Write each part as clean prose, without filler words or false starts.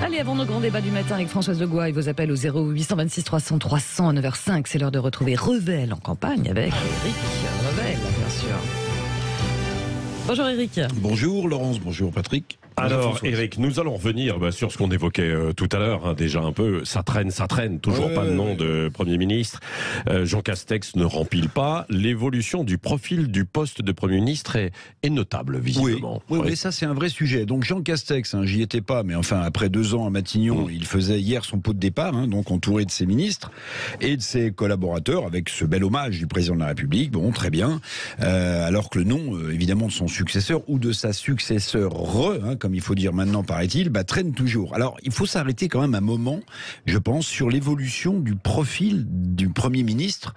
Allez, avant nos grands débats du matin avec Françoise Legois et vos appels au 0826 300 300 à 9h05, c'est l'heure de retrouver Revel en campagne avec Eric Revel, bien sûr. Bonjour Eric. Bonjour Laurence, bonjour Patrick. Alors Eric, nous allons revenir sur ce qu'on évoquait tout à l'heure, déjà un peu, ça traîne, toujours pas de nom de Premier ministre. Jean Castex ne rempile pas. L'évolution du profil du poste de Premier ministre est notable, visiblement. Oui, ça c'est un vrai sujet. Donc Jean Castex, j'y étais pas, mais enfin après 2 ans à Matignon, il faisait hier son pot de départ, donc entouré de ses ministres et de ses collaborateurs, avec ce bel hommage du président de la République, bon très bien, alors que le nom évidemment de son successeur ou de sa successeur comme il faut dire maintenant, paraît-il, traîne toujours. Alors, il faut s'arrêter quand même un moment, je pense, sur l'évolution du profil du Premier ministre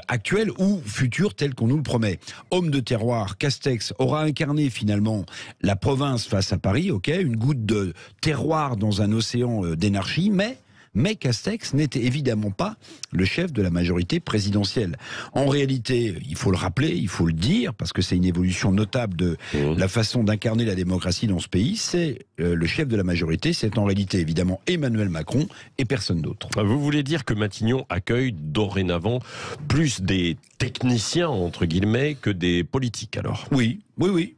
actuel ou futur, tel qu'on nous le promet. Homme de terroir, Castex aura incarné finalement la province face à Paris, une goutte de terroir dans un océan d'énarchie, mais Castex n'était évidemment pas le chef de la majorité présidentielle. En réalité, il faut le rappeler, il faut le dire, parce que c'est une évolution notable de la façon d'incarner la démocratie dans ce pays, c'est le chef de la majorité, c'est en réalité évidemment Emmanuel Macron et personne d'autre. Vous voulez dire que Matignon accueille dorénavant plus des techniciens, entre guillemets, que des politiques alors ? Oui.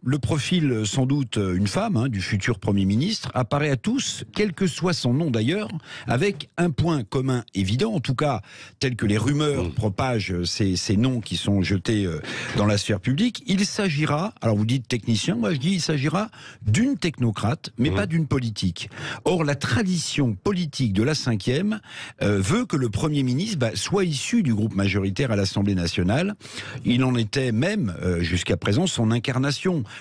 Le profil, sans doute une femme, du futur Premier ministre, apparaît à tous, quel que soit son nom d'ailleurs, avec un point commun évident, en tout cas, tel que les rumeurs propagent ces noms qui sont jetés dans la sphère publique. Il s'agira, alors vous dites technicien, moi je dis il s'agira d'une technocrate, mais pas d'une politique. Or, la tradition politique de la 5e veut que le Premier ministre soit issu du groupe majoritaire à l'Assemblée nationale. Il en était même, jusqu'à présent, son incarnation.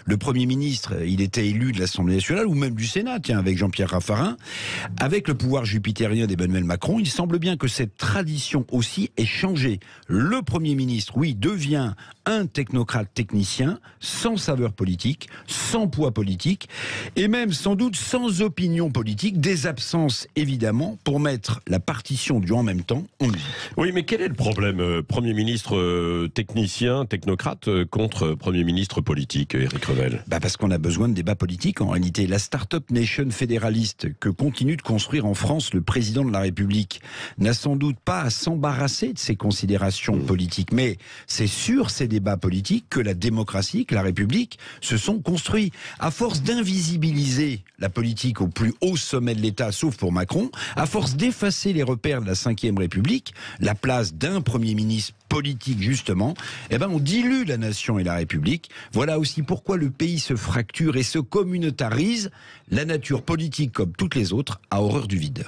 Le Premier ministre, il était élu de l'Assemblée nationale ou même du Sénat, avec Jean-Pierre Raffarin. Avec le pouvoir jupitérien d'Emmanuel Macron, il semble bien que cette tradition aussi ait changé. Le Premier ministre, devient un technocrate technicien, sans saveur politique, sans poids politique, et même sans doute sans opinion politique, des absences évidemment, pour mettre la partition du en même temps en musique. Oui, mais quel est le problème Premier ministre technicien, technocrate, contre Premier ministre politique, Éric Revel ? Parce qu'on a besoin de débats politiques. En réalité, la start-up nation fédéraliste que continue de construire en France le président de la République n'a sans doute pas à s'embarrasser de ses considérations politiques. Mais c'est sur ces débats politiques que la démocratie, que la République se sont construits. À force d'invisibiliser la politique au plus haut sommet de l'État, sauf pour Macron, à force d'effacer les repères de la 5e République, la place d'un Premier ministre politique justement, on dilue la nation et la République. Voilà aussi pourquoi le pays se fracture et se communautarise. La nature politique, comme toutes les autres, a horreur du vide.